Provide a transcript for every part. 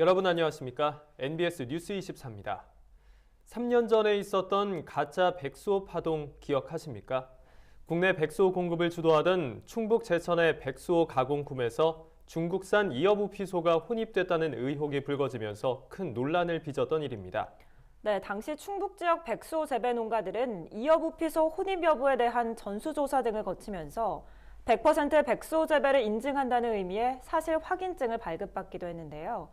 여러분 안녕하십니까? NBS 뉴스 24입니다. 3년 전에 있었던 가짜 백수호 파동 기억하십니까? 국내 백수호 공급을 주도하던 충북 제천의 백수호 가공품에서 중국산 이어부피소가 혼입됐다는 의혹이 불거지면서 큰 논란을 빚었던 일입니다. 네, 당시 충북 지역 백수호 재배 농가들은 이어부피소 혼입 여부에 대한 전수조사 등을 거치면서 100% 백수호 재배를 인증한다는 의미의 사실 확인증을 발급받기도 했는데요.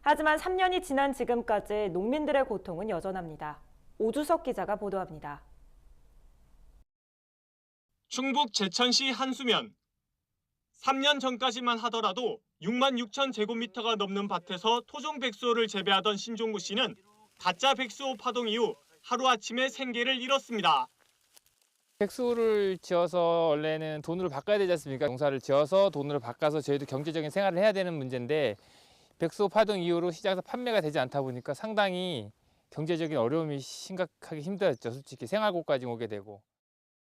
하지만 3년이 지난 지금까지 농민들의 고통은 여전합니다. 오주석 기자가 보도합니다. 충북 제천시 한수면. 3년 전까지만 하더라도 6만 6천 제곱미터가 넘는 밭에서 토종 백수호를 재배하던 신종구 씨는 가짜 백수호 파동 이후 하루아침에 생계를 잃었습니다. 백수호를 지어서 원래는 돈으로 바꿔야 되지 않습니까? 농사를 지어서 돈으로 바꿔서 저희도 경제적인 생활을 해야 되는 문제인데 백수호 파동 이후로 시장에서 판매가 되지 않다 보니까 상당히 경제적인 어려움이 심각하게 힘들었죠. 솔직히 생활고까지 오게 되고.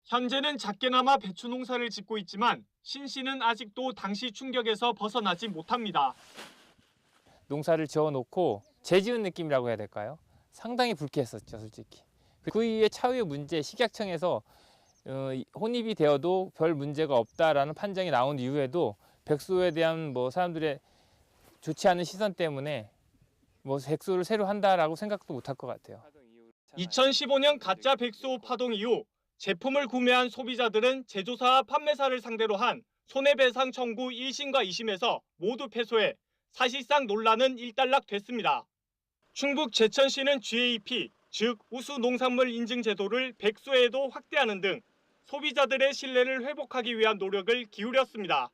현재는 작게나마 배추 농사를 짓고 있지만 신 씨는 아직도 당시 충격에서 벗어나지 못합니다. 농사를 지어놓고 재지은 느낌이라고 해야 될까요? 상당히 불쾌했었죠, 솔직히. 그 이후에 차후의 문제, 식약청에서 혼입이 되어도 별 문제가 없다라는 판정이 나온 이후에도 백수호에 대한 사람들의 좋지 않은 시선 때문에 백수호를 새로 한다라고 생각도 못할 것 같아요. 2015년 가짜 백수호 파동 이후 제품을 구매한 소비자들은 제조사와 판매사를 상대로 한 손해배상 청구 1심과 2심에서 모두 패소해 사실상 논란은 일단락됐습니다. 충북 제천시는 GAP, 즉 우수 농산물 인증 제도를 백수호에도 확대하는 등 소비자들의 신뢰를 회복하기 위한 노력을 기울였습니다.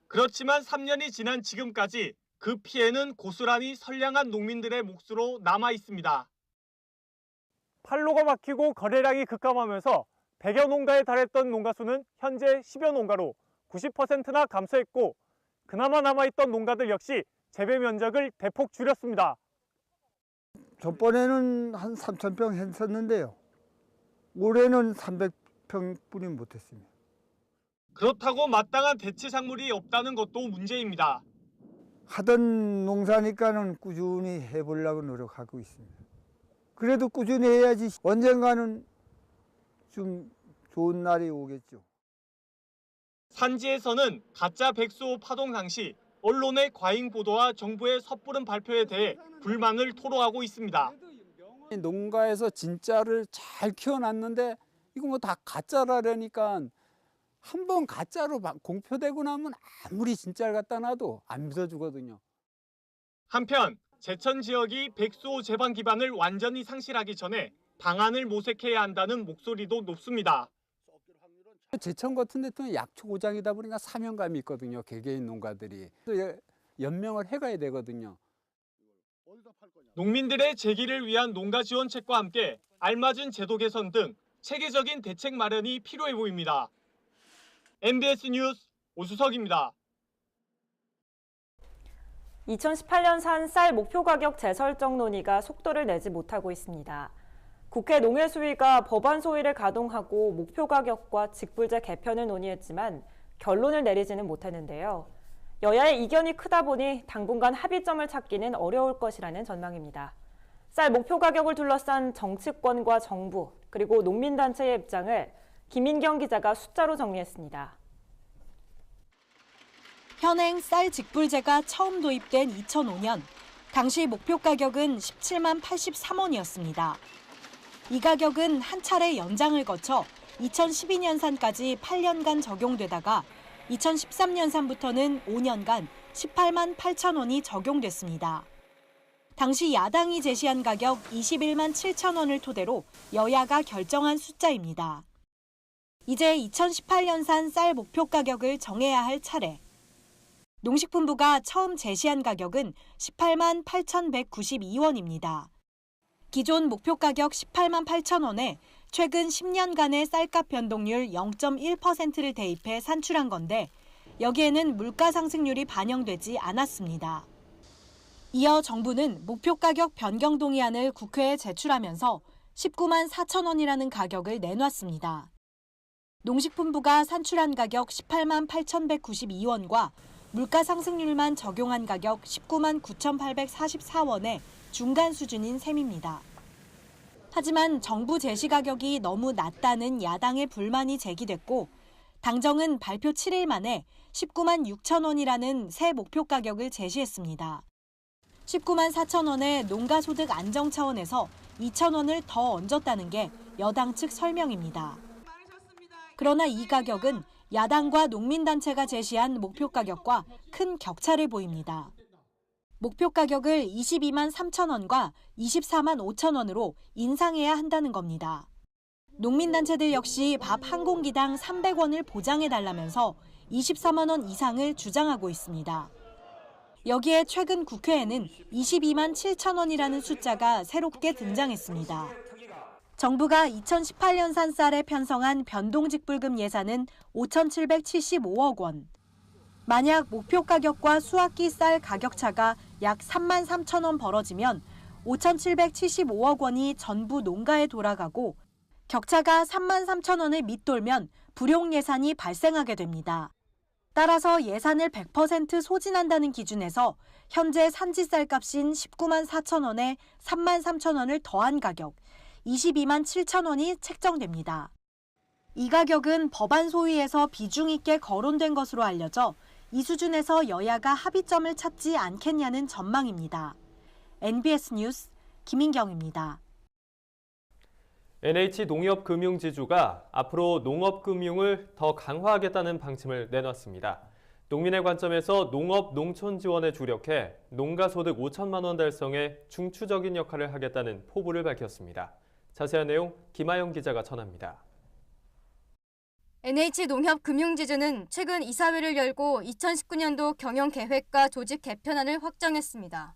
그렇지만 3년이 지난 지금까지 그 피해는 고스란히 선량한 농민들의 몫으로 남아 있습니다. 판로가 막히고 거래량이 급감하면서 100여 농가에 달했던 농가 수는 현재 10여 농가로 90%나 감소했고 그나마 남아있던 농가들 역시 재배 면적을 대폭 줄였습니다. 전번에는 한 3,000평 했었는데요. 올해는 300평뿐이 못했습니다. 그렇다고 마땅한 대체 작물이 없다는 것도 문제입니다. 하던 농사니까는 꾸준히 해보려고 노력하고 있습니다. 그래도 꾸준히 해야지 언젠가는 좀 좋은 날이 오겠죠. 산지에서는 가짜 백수호 파동 당시 언론의 과잉 보도와 정부의 섣부른 발표에 대해 불만을 토로하고 있습니다. 농가에서 진짜를 잘 키워놨는데 이거 다 가짜라니까 한번 가짜로 공표되고 나면 아무리 진짜를 갖다 놔도 안 믿어주거든요. 한편 제천 지역이 백수호 재반 기반을 완전히 상실하기 전에 방안을 모색해야 한다는 목소리도 높습니다. 제천 같은 데는 약초고장이다 보니까 사명감이 있거든요. 개개인 농가들이. 연명을 해가야 되거든요. 농민들의 재기를 위한 농가 지원책과 함께 알맞은 제도 개선 등 체계적인 대책 마련이 필요해 보입니다. NBS 뉴스 오수석입니다. 2018년 산 쌀 목표 가격 재설정 논의가 속도를 내지 못하고 있습니다. 국회 농해수위가 법안 소위를 가동하고 목표 가격과 직불제 개편을 논의했지만 결론을 내리지는 못했는데요. 여야의 이견이 크다 보니 당분간 합의점을 찾기는 어려울 것이라는 전망입니다. 쌀 목표 가격을 둘러싼 정치권과 정부, 그리고 농민단체의 입장을 김인경 기자가 숫자로 정리했습니다. 현행 쌀 직불제가 처음 도입된 2005년, 당시 목표 가격은 17만 83원이었습니다. 이 가격은 한 차례 연장을 거쳐 2012년산까지 8년간 적용되다가 2013년산부터는 5년간 18만 8천 원이 적용됐습니다. 당시 야당이 제시한 가격 21만 7천 원을 토대로 여야가 결정한 숫자입니다. 이제 2018년산 쌀 목표 가격을 정해야 할 차례. 농식품부가 처음 제시한 가격은 18만 8,192원입니다. 기존 목표 가격 18만 8천 원에 최근 10년간의 쌀값 변동률 0.1%를 대입해 산출한 건데 여기에는 물가 상승률이 반영되지 않았습니다. 이어 정부는 목표 가격 변경 동의안을 국회에 제출하면서 19만 4천 원이라는 가격을 내놨습니다. 농식품부가 산출한 가격 18만 8,192원과 물가 상승률만 적용한 가격 19만 9,844원의 중간 수준인 셈입니다. 하지만 정부 제시 가격이 너무 낮다는 야당의 불만이 제기됐고 당정은 발표 7일 만에 19만 6천 원이라는 새 목표 가격을 제시했습니다. 19만 4천 원의 농가소득 안정 차원에서 2천 원을 더 얹었다는 게 여당 측 설명입니다. 그러나 이 가격은 야당과 농민단체가 제시한 목표 가격과 큰 격차를 보입니다. 목표 가격을 22만 3천 원과 24만 5천 원으로 인상해야 한다는 겁니다. 농민단체들 역시 밥 한 공기당 300원을 보장해달라면서 24만 원 이상을 주장하고 있습니다. 여기에 최근 국회에는 22만 7천 원이라는 숫자가 새롭게 등장했습니다. 정부가 2018년산 쌀에 편성한 변동직불금 예산은 5,775억 원. 만약 목표 가격과 수확기 쌀 가격차가 약 3만 3천 원 벌어지면 5,775억 원이 전부 농가에 돌아가고 격차가 3만 3천 원을 밑돌면 불용 예산이 발생하게 됩니다. 따라서 예산을 100% 소진한다는 기준에서 현재 산지 쌀값인 19만 4천 원에 3만 3천 원을 더한 가격 22만 7천 원이 책정됩니다. 이 가격은 법안 소위에서 비중 있게 거론된 것으로 알려져 이 수준에서 여야가 합의점을 찾지 않겠냐는 전망입니다. NBS 뉴스 김인경입니다. NH농협금융지주가 앞으로 농업금융을 더 강화하겠다는 방침을 내놨습니다. 농민의 관점에서 농업 농촌 지원에 주력해 농가소득 5천만 원 달성에 중추적인 역할을 하겠다는 포부를 밝혔습니다. 자세한 내용 김아영 기자가 전합니다. NH농협금융지주는 최근 이사회를 열고 2019년도 경영계획과 조직 개편안을 확정했습니다.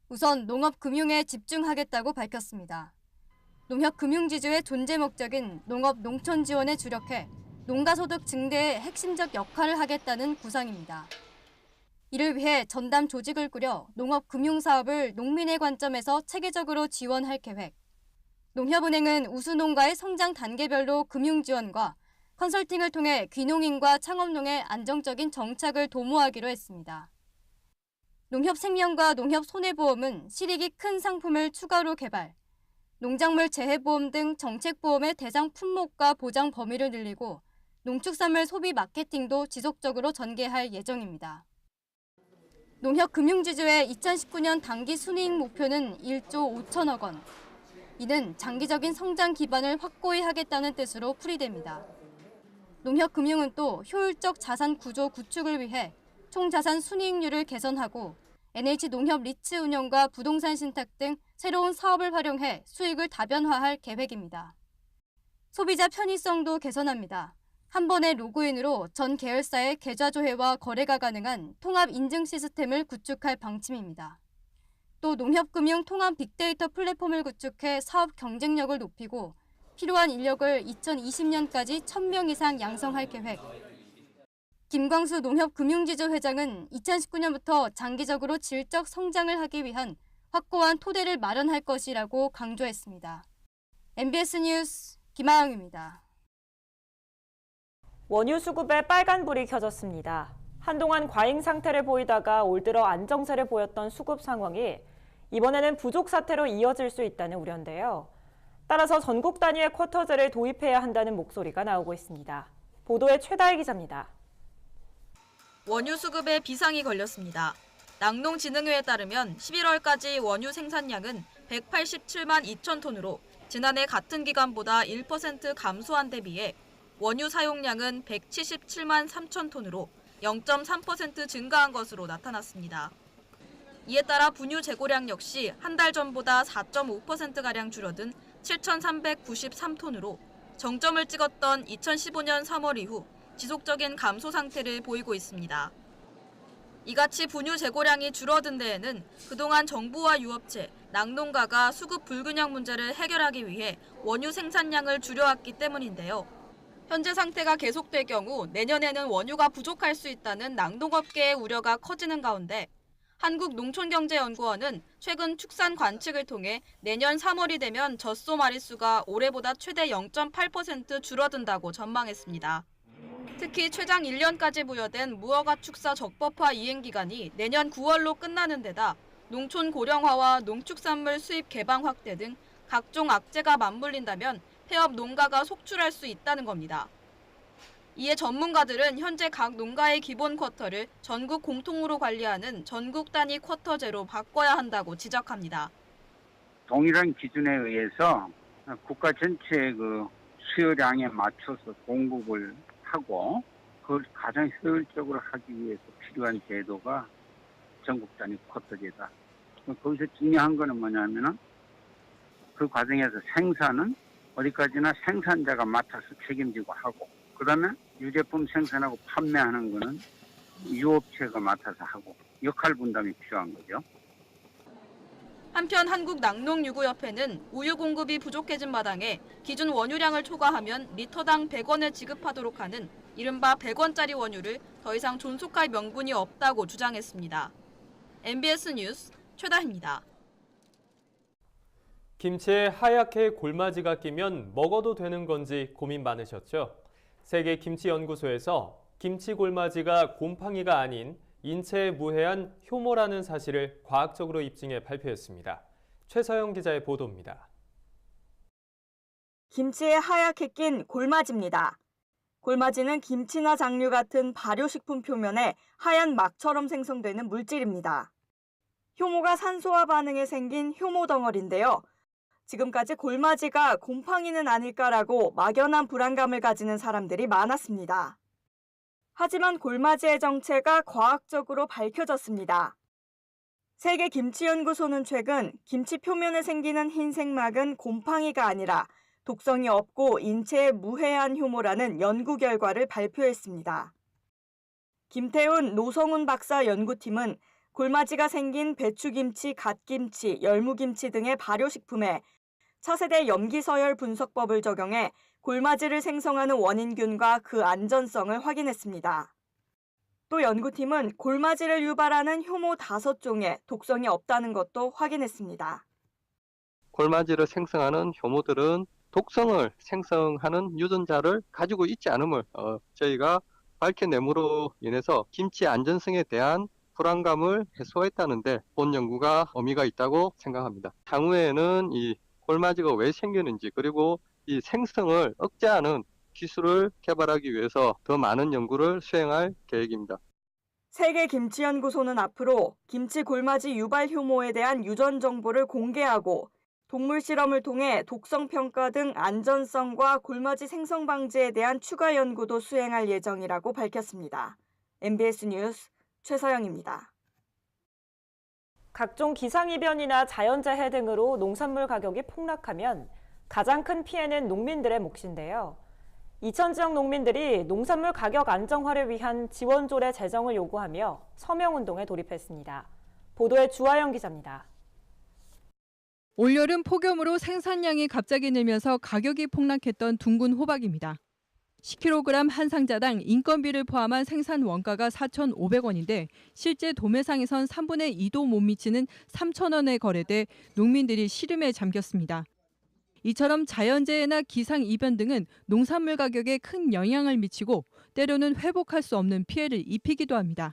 우선 농업금융에 집중하겠다고 밝혔습니다. 농협금융지주의 존재 목적인 농업 농촌 지원에 주력해 농가소득 증대에 핵심적 역할을 하겠다는 구상입니다. 이를 위해 전담 조직을 꾸려 농업금융사업을 농민의 관점에서 체계적으로 지원할 계획. 농협은행은 우수농가의 성장 단계별로 금융지원과 컨설팅을 통해 귀농인과 창업농의 안정적인 정착을 도모하기로 했습니다. 농협생명과 농협손해보험은 실익이 큰 상품을 추가로 개발, 농작물 재해보험 등 정책보험의 대상 품목과 보장 범위를 늘리고 농축산물 소비 마케팅도 지속적으로 전개할 예정입니다. 농협금융지주의 2019년 당기 순이익 목표는 1조 5천억 원. 이는 장기적인 성장 기반을 확고히 하겠다는 뜻으로 풀이됩니다. 농협금융은 또 효율적 자산 구조 구축을 위해 총자산 순이익률을 개선하고 NH농협 리츠 운영과 부동산 신탁 등 새로운 사업을 활용해 수익을 다변화할 계획입니다. 소비자 편의성도 개선합니다. 한 번의 로그인으로 전 계열사의 계좌 조회와 거래가 가능한 통합 인증 시스템을 구축할 방침입니다. 또 농협금융 통합 빅데이터 플랫폼을 구축해 사업 경쟁력을 높이고 필요한 인력을 2020년까지 1,000명 이상 양성할 계획. 김광수 농협금융지주 회장은 2019년부터 장기적으로 질적 성장을 하기 위한 확고한 토대를 마련할 것이라고 강조했습니다. MBS 뉴스 김아영입니다. 원유 수급에 빨간불이 켜졌습니다. 한동안 과잉 상태를 보이다가 올 들어 안정세를 보였던 수급 상황이 이번에는 부족 사태로 이어질 수 있다는 우려인데요. 따라서 전국 단위의 쿼터제를 도입해야 한다는 목소리가 나오고 있습니다. 보도에 최다혜 기자입니다. 원유 수급에 비상이 걸렸습니다. 낙농진흥회에 따르면 11월까지 원유 생산량은 187만 2천 톤으로 지난해 같은 기간보다 1% 감소한 데 비해 원유 사용량은 177만 3천 톤으로 0.3% 증가한 것으로 나타났습니다. 이에 따라 분유 재고량 역시 한 달 전보다 4.5%가량 줄어든 7,393톤으로 정점을 찍었던 2015년 3월 이후 지속적인 감소 상태를 보이고 있습니다. 이같이 분유 재고량이 줄어든 데에는 그동안 정부와 유업체, 낙농가가 수급 불균형 문제를 해결하기 위해 원유 생산량을 줄여왔기 때문인데요. 현재 상태가 계속될 경우 내년에는 원유가 부족할 수 있다는 낙농업계의 우려가 커지는 가운데 한국농촌경제연구원은 최근 축산 관측을 통해 내년 3월이 되면 젖소 마리수가 올해보다 최대 0.8% 줄어든다고 전망했습니다. 특히 최장 1년까지 부여된 무허가 축사 적법화 이행 기간이 내년 9월로 끝나는 데다 농촌 고령화와 농축산물 수입 개방 확대 등 각종 악재가 맞물린다면 폐업 농가가 속출할 수 있다는 겁니다. 이에 전문가들은 현재 각 농가의 기본 쿼터를 전국 공통으로 관리하는 전국 단위 쿼터제로 바꿔야 한다고 지적합니다. 동일한 기준에 의해서 국가 전체의 그 수요량에 맞춰서 공급을 하고 그걸 가장 효율적으로 하기 위해서 필요한 제도가 전국 단위 쿼터제다. 거기서 중요한 거는 뭐냐면은 그 과정에서 생산은 어디까지나 생산자가 맡아서 책임지고 하고, 그다음에 유제품 생산하고 판매하는 거는 유업체가 맡아서 하고, 역할 분담이 필요한 거죠. 한편 한국낙농유구협회는 우유 공급이 부족해진 마당에 기준 원유량을 초과하면 리터당 100원을 지급하도록 하는 이른바 100원짜리 원유를 더 이상 존속할 명분이 없다고 주장했습니다. MBS 뉴스 최다희입니다. 김치에 하얗게 골마지가 끼면 먹어도 되는 건지 고민 많으셨죠? 세계김치연구소에서 김치 골마지가 곰팡이가 아닌 인체에 무해한 효모라는 사실을 과학적으로 입증해 발표했습니다. 최서영 기자의 보도입니다. 김치에 하얗게 낀 골마지입니다. 골마지는 김치나 장류 같은 발효식품 표면에 하얀 막처럼 생성되는 물질입니다. 효모가 산소와 반응해 생긴 효모 덩어리인데요. 지금까지 골마지가 곰팡이는 아닐까라고 막연한 불안감을 가지는 사람들이 많았습니다. 하지만 골마지의 정체가 과학적으로 밝혀졌습니다. 세계김치연구소는 최근 김치 표면에 생기는 흰색막은 곰팡이가 아니라 독성이 없고 인체에 무해한 효모라는 연구 결과를 발표했습니다. 김태훈, 노성훈 박사 연구팀은 골마지가 생긴 배추김치, 갓김치, 열무김치 등의 발효식품에 차세대 염기서열 분석법을 적용해 골마지를 생성하는 원인균과 그 안전성을 확인했습니다. 또 연구팀은 골마지를 유발하는 효모 5종에 독성이 없다는 것도 확인했습니다. 골마지를 생성하는 효모들은 독성을 생성하는 유전자를 가지고 있지 않음을 저희가 밝혀냄으로 인해서 김치 안전성에 대한 불안감을 해소했다는데 본 연구가 의미가 있다고 생각합니다. 향후에는 이 골마지가 왜 생기는지 그리고 이 생성을 억제하는 기술을 개발하기 위해서 더 많은 연구를 수행할 계획입니다. 세계김치연구소는 앞으로 김치 골마지 유발 효모에 대한 유전 정보를 공개하고 동물 실험을 통해 독성 평가 등 안전성과 골마지 생성 방지에 대한 추가 연구도 수행할 예정이라고 밝혔습니다. MBS 뉴스 최서영입니다. 각종 기상이변이나 자연재해 등으로 농산물 가격이 폭락하면 가장 큰 피해는 농민들의 몫인데요. 이천 지역 농민들이 농산물 가격 안정화를 위한 지원조례 제정을 요구하며 서명운동에 돌입했습니다. 보도에 주하영 기자입니다. 올여름 폭염으로 생산량이 갑자기 늘면서 가격이 폭락했던 둥근 호박입니다. 10kg 한 상자당 인건비를 포함한 생산 원가가 4,500원인데 실제 도매상에선 3분의 2도 못 미치는 3,000원에 거래돼 농민들이 시름에 잠겼습니다. 이처럼 자연재해나 기상이변 등은 농산물 가격에 큰 영향을 미치고 때로는 회복할 수 없는 피해를 입히기도 합니다.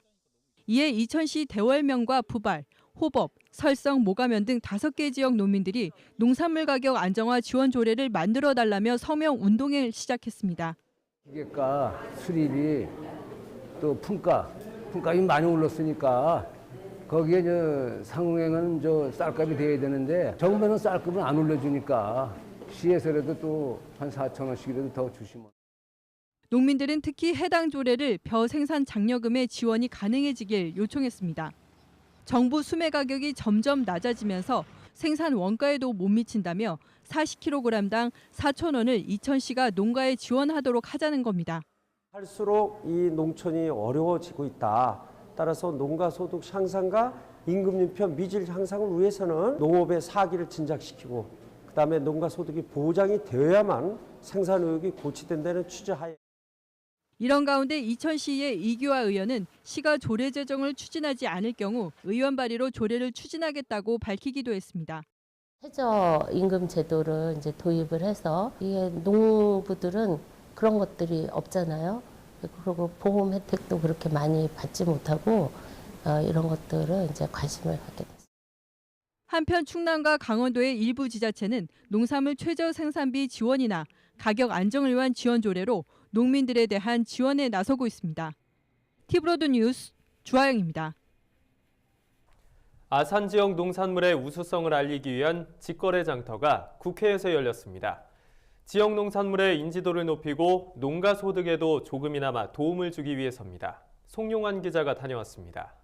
이에 이천시 대월면과 부발, 호법, 설성, 모가면 등 5개 지역 농민들이 농산물 가격 안정화 지원 조례를 만들어 달라며 서명 운동을 시작했습니다. 기계가, 수리비, 또 품값이 많이 올랐으니까 거기에 상행은 쌀값이 돼야 되는데 정부는 쌀값은 안 올려주니까 시에서라도 또 한 4,000원씩이라도 더 주시면. 농민들은 특히 해당 조례를 벼 생산 장려금의 지원이 가능해지길 요청했습니다. 정부 수매 가격이 점점 낮아지면서 생산 원가에도 못 미친다며 40kg당 4,000원을 이천시가 농가에 지원하도록 하자는 겁니다. 할수록 이 농촌이 어려워지고 있다. 따라서 농가 소득 향상과 임금 유편 미질 향상을 위해서는 농업의 사기를 진작시키고 그다음에 농가 소득이 보장이 되어야만 생산 의욕이 고취된다는 취지하에. 이런 가운데 이천시의 이규화 의원은 시가 조례 제정을 추진하지 않을 경우 의원 발의로 조례를 추진하겠다고 밝히기도 했습니다. 최저임금 제도를 이제 도입을 해서 이게 농부들은 그런 것들이 없잖아요. 그리고 보험 혜택도 그렇게 많이 받지 못하고 이런 것들은 이제 관심을 갖게 됐습니다. 한편 충남과 강원도의 일부 지자체는 농산물 최저 생산비 지원이나 가격 안정을 위한 지원 조례로 농민들에 대한 지원에 나서고 있습니다. 티브로드 뉴스 주하영입니다. 아산 지역 농산물의 우수성을 알리기 위한 직거래 장터가 국회에서 열렸습니다. 지역 농산물의 인지도를 높이고 농가 소득에도 조금이나마 도움을 주기 위해서입니다. 송용환 기자가 다녀왔습니다.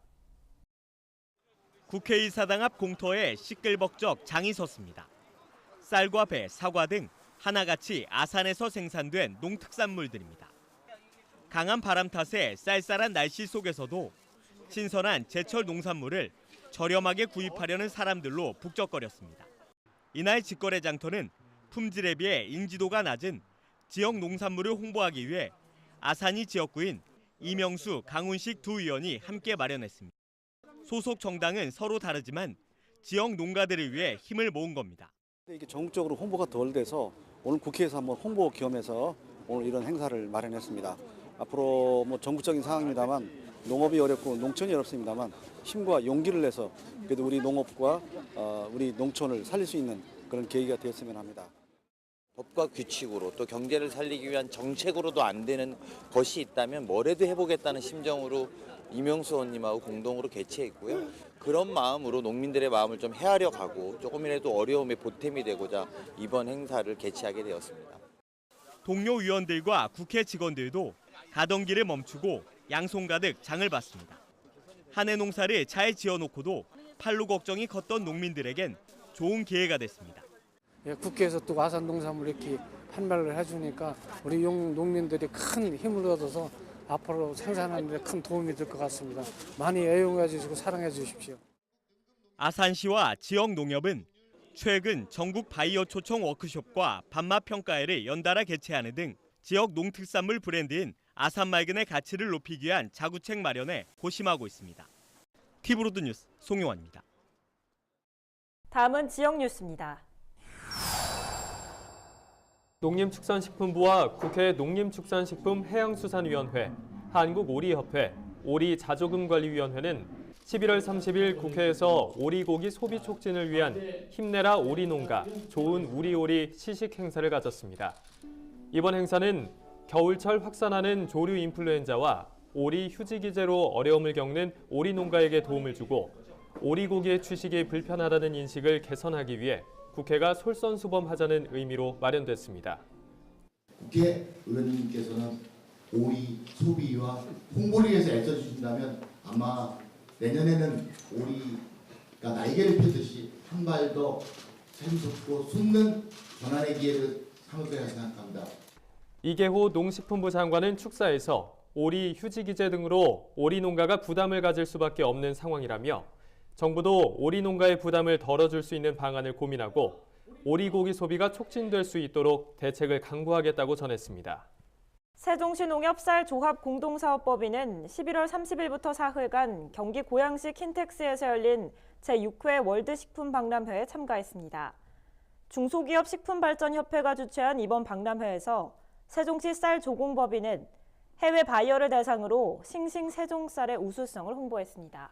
국회의사당 앞 공터에 시끌벅적 장이 섰습니다. 쌀과 배, 사과 등 하나같이 아산에서 생산된 농특산물들입니다. 강한 바람 탓에 쌀쌀한 날씨 속에서도 신선한 제철 농산물을 저렴하게 구입하려는 사람들로 북적거렸습니다. 이날 직거래 장터는 품질에 비해 인지도가 낮은 지역 농산물을 홍보하기 위해 아산이 지역구인 이명수, 강훈식 두 의원이 함께 마련했습니다. 소속 정당은 서로 다르지만 지역 농가들을 위해 힘을 모은 겁니다. 이게 전국적으로 홍보가 덜 돼서 오늘 국회에서 한번 홍보 겸해서 오늘 이런 행사를 마련했습니다. 앞으로 전국적인 상황입니다만 농업이 어렵고 농촌이 어렵습니다만 힘과 용기를 내서 그래도 우리 농업과 우리 농촌을 살릴 수 있는 그런 계기가 되었으면 합니다. 법과 규칙으로 또 경제를 살리기 위한 정책으로도 안 되는 것이 있다면 뭐라도 해보겠다는 심정으로 이명수 의원님하고 공동으로 개최했고요. 그런 마음으로 농민들의 마음을 좀 헤아려 가고 조금이라도 어려움에 보탬이 되고자 이번 행사를 개최하게 되었습니다. 동료 의원들과 국회 직원들도 가던 길을 멈추고 양손 가득 장을 봤습니다. 한 해 농사를 잘 지어놓고도 판로 걱정이 컸던 농민들에겐 좋은 기회가 됐습니다. 국회에서 또 아산 농산물 이렇게 판매를 해주니까 우리 농민들이 큰 힘을 얻어서 앞으로 생산하는 데 큰 도움이 될 것 같습니다. 많이 애용해 주시고 사랑해 주십시오. 아산시와 지역 농협은 최근 전국 바이오 초청 워크숍과 밥맛 평가회를 연달아 개최하는 등 지역 농특산물 브랜드인 아산말근의 가치를 높이기 위한 자구책 마련에 고심하고 있습니다. 티브로드 뉴스 송용환입니다. 다음은 지역 뉴스입니다. 농림축산식품부와 국회 농림축산식품해양수산위원회, 한국오리협회, 오리자조금관리위원회는 11월 30일 국회에서 오리고기 소비 촉진을 위한 힘내라 오리농가, 좋은 우리오리 시식 행사를 가졌습니다. 이번 행사는 겨울철 확산하는 조류 인플루엔자와 오리 휴지기재로 어려움을 겪는 오리 농가에게 도움을 주고 오리고기의 취식이 불편하다는 인식을 개선하기 위해 국회가 솔선수범하자는 의미로 마련됐습니다. 국회 의원님께서는 오리 소비와 홍보를 위해서 애써주신다면 아마 내년에는 오리가 날개를 펴듯이 한 발 더 샘솟고 숨는 전환의 기회를 삼을 거라 생각합니다. 이계호 농식품부 장관은 축사에서 오리 휴지기재 등으로 오리 농가가 부담을 가질 수밖에 없는 상황이라며 정부도 오리 농가의 부담을 덜어줄 수 있는 방안을 고민하고 오리고기 소비가 촉진될 수 있도록 대책을 강구하겠다고 전했습니다. 세종시 농협 쌀 조합 공동사업법인은 11월 30일부터 사흘간 경기 고양시 킨텍스에서 열린 제6회 월드식품박람회에 참가했습니다. 중소기업 식품발전협회가 주최한 이번 박람회에서 세종시 쌀 조공법인은 해외 바이어를 대상으로 싱싱 세종쌀의 우수성을 홍보했습니다.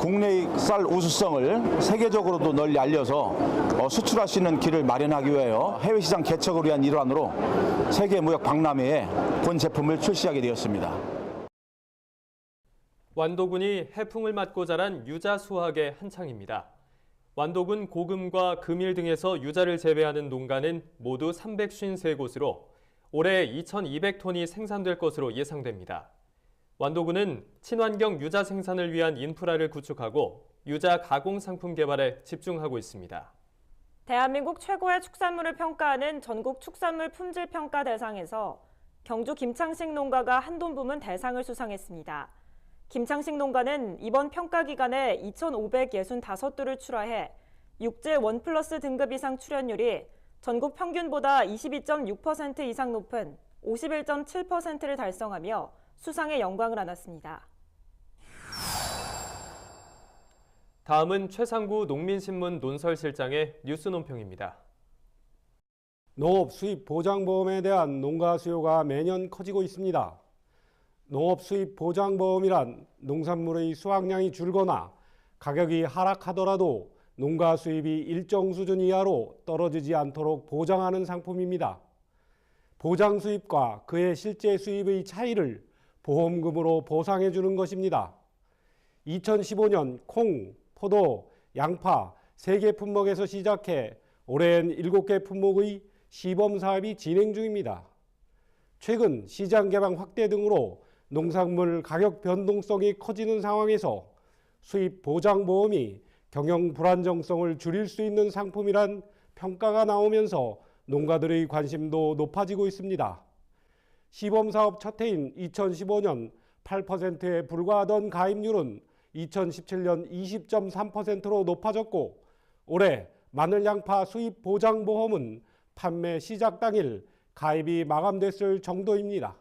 국내의 쌀 우수성을 세계적으로도 널리 알려서 수출할 수 있는 길을 마련하기 위하여 해외 시장 개척을 위한 일환으로 세계무역박람회에 본 제품을 출시하게 되었습니다. 완도군이 해풍을 맞고 자란 유자 수확의 한창입니다. 완도군 고금과 금일 등에서 유자를 재배하는 농가는 모두 353곳으로 올해 2,200톤이 생산될 것으로 예상됩니다. 완도군은 친환경 유자 생산을 위한 인프라를 구축하고 유자 가공 상품 개발에 집중하고 있습니다. 대한민국 최고의 축산물을 평가하는 전국 축산물 품질 평가 대상에서 경주 김창식 농가가 한돈 부문 대상을 수상했습니다. 김창식 농가는 이번 평가 기간에 2,565두를 출하해 육질 1+ 등급 이상 출현율이 전국 평균보다 22.6% 이상 높은 51.7%를 달성하며 수상의 영광을 안았습니다. 다음은 최상구 농민신문 논설실장의 뉴스 논평입니다. 농업 수입 보장보험에 대한 농가 수요가 매년 커지고 있습니다. 농업수입보장보험이란 농산물의 수확량이 줄거나 가격이 하락하더라도 농가 수입이 일정 수준 이하로 떨어지지 않도록 보장하는 상품입니다. 보장 수입과 그의 실제 수입의 차이를 보험금으로 보상해 주는 것입니다. 2015년 콩, 포도, 양파 3개 품목에서 시작해 올해엔 7개 품목의 시범 사업이 진행 중입니다. 최근 시장 개방 확대 등으로 농산물 가격 변동성이 커지는 상황에서 수입 보장 보험이 경영 불안정성을 줄일 수 있는 상품이란 평가가 나오면서 농가들의 관심도 높아지고 있습니다. 시범 사업 첫 해인 2015년 8%에 불과하던 가입률은 2017년 20.3%로 높아졌고 올해 마늘 양파 수입 보장 보험은 판매 시작 당일 가입이 마감됐을 정도입니다.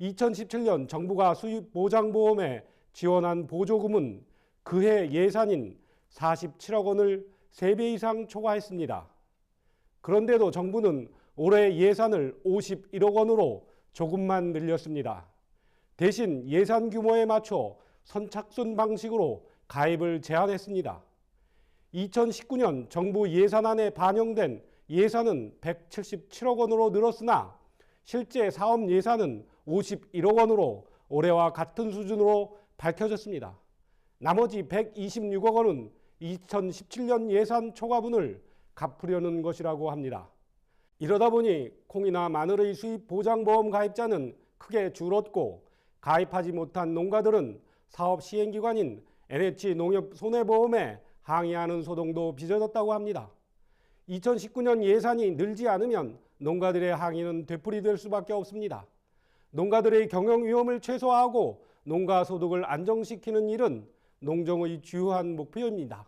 2017년 정부가 수입 보장 보험에 지원한 보조금은 그해 예산인 47억 원을 3배 이상 초과했습니다. 그런데도 정부는 올해 예산을 51억 원으로 조금만 늘렸습니다. 대신 예산 규모에 맞춰 선착순 방식으로 가입을 제한했습니다. 2019년 정부 예산안에 반영된 예산은 177억 원으로 늘었으나 실제 사업 예산은 51억 원으로 올해와 같은 수준으로 밝혀졌습니다. 나머지 126억 원은 2017년 예산 초과분을 갚으려는 것이라고 합니다. 이러다 보니 콩이나 마늘의 수입 보장보험 가입자는 크게 줄었고 가입하지 못한 농가들은 사업 시행기관인 NH농협손해보험에 항의하는 소동도 빚어졌다고 합니다. 2019년 예산이 늘지 않으면 농가들의 항의는 되풀이될 수밖에 없습니다. 농가들의 경영 위험을 최소화하고 농가 소득을 안정시키는 일은 농정의 주요한 목표입니다.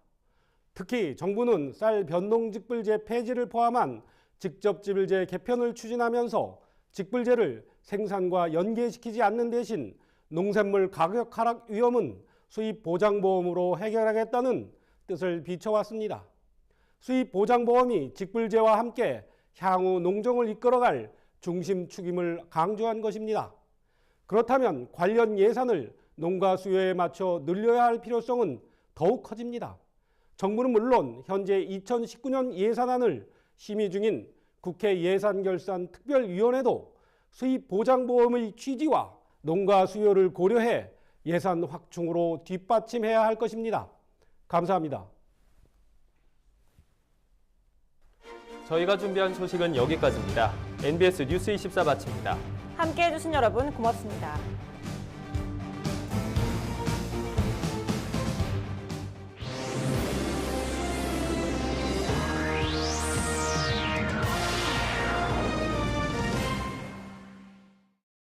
특히 정부는 쌀 변농직불제 폐지를 포함한 직접지불제 개편을 추진하면서 직불제를 생산과 연계시키지 않는 대신 농산물 가격 하락 위험은 수입보장보험으로 해결하겠다는 뜻을 비춰왔습니다. 수입보장보험이 직불제와 함께 향후 농정을 이끌어갈 중심 축임을 강조한 것입니다. 그렇다면 관련 예산을 농가 수요에 맞춰 늘려야 할 필요성은 더욱 커집니다. 정부는 물론 현재 2019년 예산안을 심의 중인 국회 예산결산특별위원회도 수입보장보험의 취지와 농가 수요를 고려해 예산 확충으로 뒷받침해야 할 것입니다. 감사합니다. 저희가 준비한 소식은 여기까지입니다. NBS 뉴스 24 마칩니다. 함께해 주신 여러분 고맙습니다.